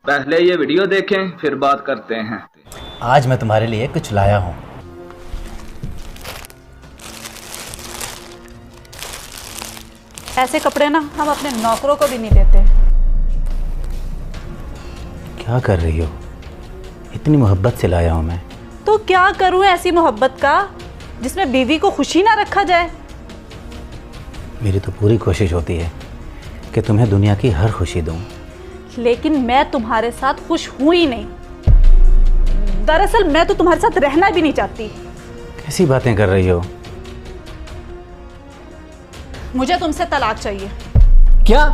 पहले ये वीडियो देखें फिर बात करते हैं। आज मैं तुम्हारे लिए कुछ लाया हूँ। ऐसे कपड़े ना हम अपने नौकरों को भी नहीं देते। क्या कर रही हो? इतनी मोहब्बत से लाया हूँ मैं। तो क्या करूं ऐसी मोहब्बत का जिसमें बीवी को खुशी ना रखा जाए। मेरी तो पूरी कोशिश होती है कि तुम्हें दुनिया की हर खुशी दूँ, लेकिन मैं तुम्हारे साथ खुश हूं ही नहीं। दरअसल मैं तो तुम्हारे साथ रहना भी नहीं चाहती। कैसी बातें कर रही हो? मुझे तुमसे तलाक चाहिए। क्या?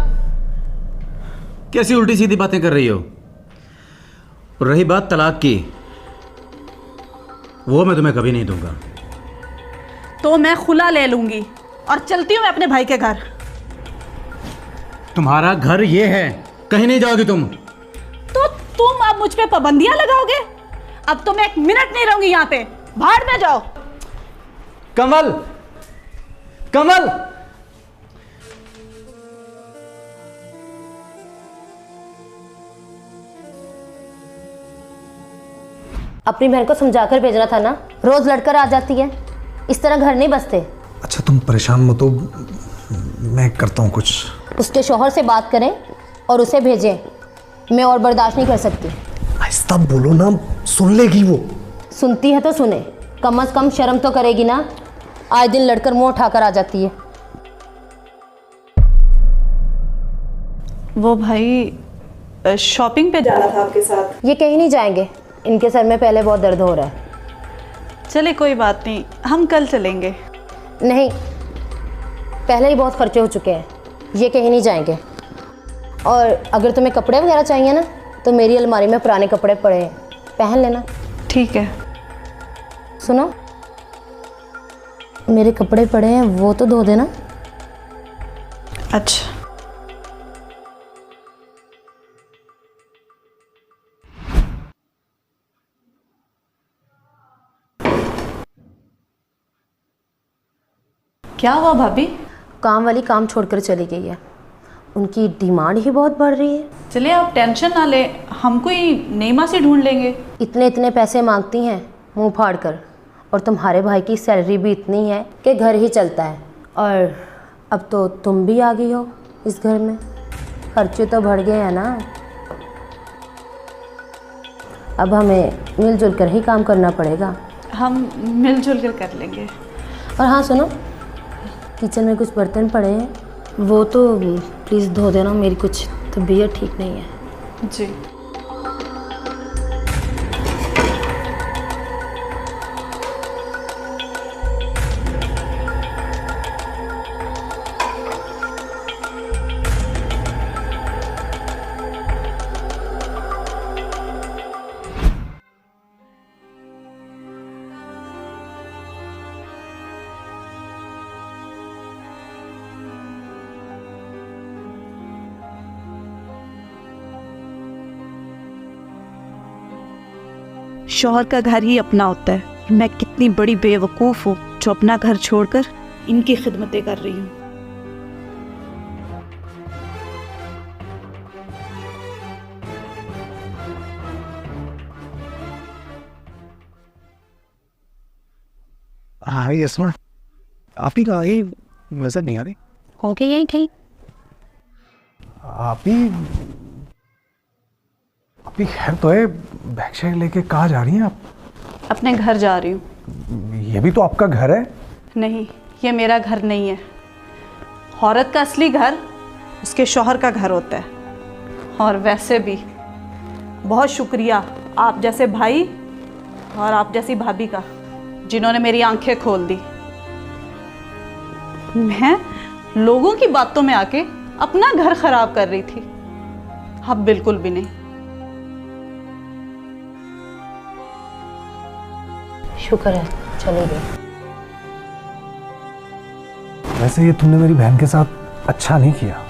कैसी उल्टी सीधी बातें कर रही हो? और रही बात तलाक की, वो मैं तुम्हें कभी नहीं दूंगा। तो मैं खुला ले लूंगी और चलती हूँ मैं अपने भाई के घर। तुम्हारा घर ये है, कहीं नहीं जाओगी तुम। तो तुम अब मुझ पे पाबंदियां लगाओगे? अब तो मैं एक मिनट नहीं रहूंगी यहाँ पे। भाड़ में जाओ। कमल, कमल! अपनी बहन को समझाकर भेजना था ना, रोज लड़कर आ जाती है। इस तरह घर नहीं बसते। अच्छा तुम परेशान मत हो, मैं करता हूँ कुछ। उसके शौहर से बात करें और उसे भेजें। मैं और बर्दाश्त नहीं कर सकती। आहिस्ता बोलो ना, सुन लेगी वो। सुनती है तो सुने, कम से कम शर्म तो करेगी ना। आए दिन लड़कर मुंह उठाकर आ जाती है। वो भाई शॉपिंग पे जाना था आपके साथ। ये कहीं नहीं जाएंगे, इनके सर में पहले बहुत दर्द हो रहा है। चले कोई बात नहीं, हम कल चलेंगे। नहीं, पहले ही बहुत खर्चे हो चुके हैं, ये कहीं नहीं जाएंगे। और अगर तुम्हें कपड़े वगैरह चाहिए ना, तो मेरी अलमारी में पुराने कपड़े पड़े हैं, पहन लेना। ठीक है। सुनो, मेरे कपड़े पड़े हैं, वो तो धो देना। अच्छा। क्या हुआ भाभी? काम वाली काम छोड़कर चली गई है। उनकी डिमांड ही बहुत बढ़ रही है। चलिए आप टेंशन ना ले, हम कोई नई माँ से ढूंढ लेंगे। इतने इतने पैसे मांगती हैं मुंह फाड़ कर, और तुम्हारे भाई की सैलरी भी इतनी है कि घर ही चलता है। और अब तो तुम भी आ गई हो इस घर में, खर्चे तो बढ़ गए हैं ना। अब हमें मिलजुल कर ही काम करना पड़ेगा। हम मिलजुल कर लेंगे। और हाँ सुनो, किचन में कुछ बर्तन पड़े हैं, वो तो प्लीज़ धो देना। मेरी कुछ तबीयत ठीक नहीं है। जी। शौहर का घर ही अपना होता है। मैं कितनी बड़ी बेवकूफ़ हूँ जो अपना घर छोड़कर इनकी खिदमतें कर रही हूँ। हाँ यस्मा, आप ही कहाँ? ये नजर नहीं आ रही। ओके, यही ठीक। आप ही खैर तो है। बैग शैग लेके कहाँ जा रही हैं आप? अपने घर जा रही हूँ। ये भी तो आपका घर है। नहीं, ये मेरा घर नहीं है। औरत का असली घर उसके शौहर का घर होता है। और वैसे भी बहुत शुक्रिया आप जैसे भाई और आप जैसी भाभी का, जिन्होंने मेरी आंखें खोल दी। मैं लोगों की बातों में आके अपना घर खराब कर रही थी, अब बिल्कुल भी नहीं। शुक्र है चली गई। वैसे ये तुमने मेरी बहन के साथ अच्छा नहीं किया।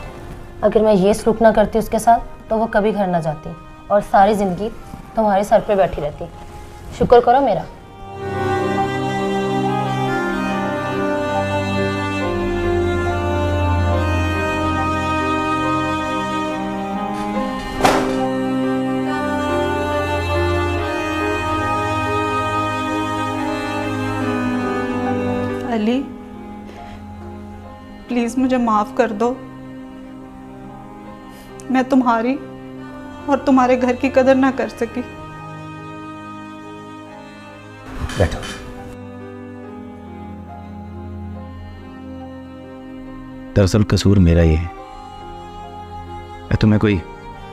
अगर मैं ये सलूक ना करती उसके साथ, तो वो कभी घर ना जाती और सारी ज़िंदगी तुम्हारे सर पे बैठी रहती। शुक्र करो मेरा। प्लीज़ मुझे माफ़ कर दो। मैं तुम्हारी और तुम्हारे घर की कदर ना कर सकी। बैठो। दरअसल कसूर मेरा ही है, मैं तुम्हें कोई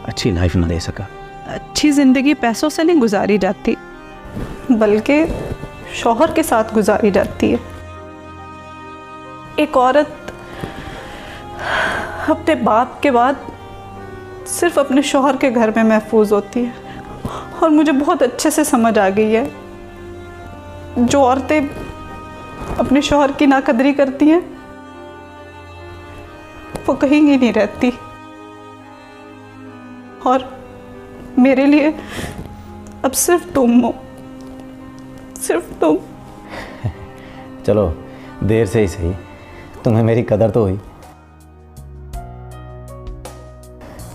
अच्छी लाइफ ना दे सका। अच्छी ज़िंदगी पैसों से नहीं गुजारी जाती, बल्कि शौहर के साथ गुजारी जाती है। एक औरत अपने बाप के बाद सिर्फ अपने शौहर के घर में महफूज होती है, और मुझे बहुत अच्छे से समझ आ गई है, जो औरतें अपने शौहर की नाकदरी करती हैं वो कहीं ही नहीं रहती। और मेरे लिए अब सिर्फ तुम हो, सिर्फ तुम। चलो देर से ही सही, तुम्हें मेरी कदर तो हुई।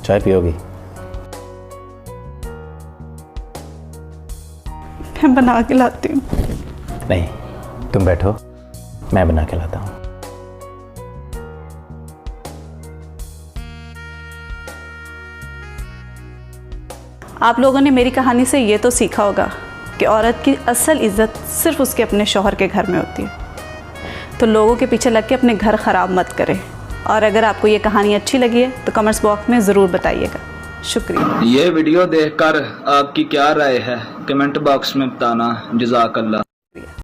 चाय पियोगी? मैं बना के लाती हूँ। नहीं, तुम बैठो, मैं बना के लाता हूँ। आप लोगों ने मेरी कहानी से ये तो सीखा होगा कि औरत की असल इज़्ज़त सिर्फ उसके अपने शौहर के घर में होती है। तो लोगों के पीछे लग के अपने घर ख़राब मत करें। और अगर आपको ये कहानी अच्छी लगी है तो कमेंट्स बॉक्स में ज़रूर बताइएगा। शुक्रिया। ये वीडियो देखकर आपकी क्या राय है कमेंट बॉक्स में बताना। जज़ाकल्लाह।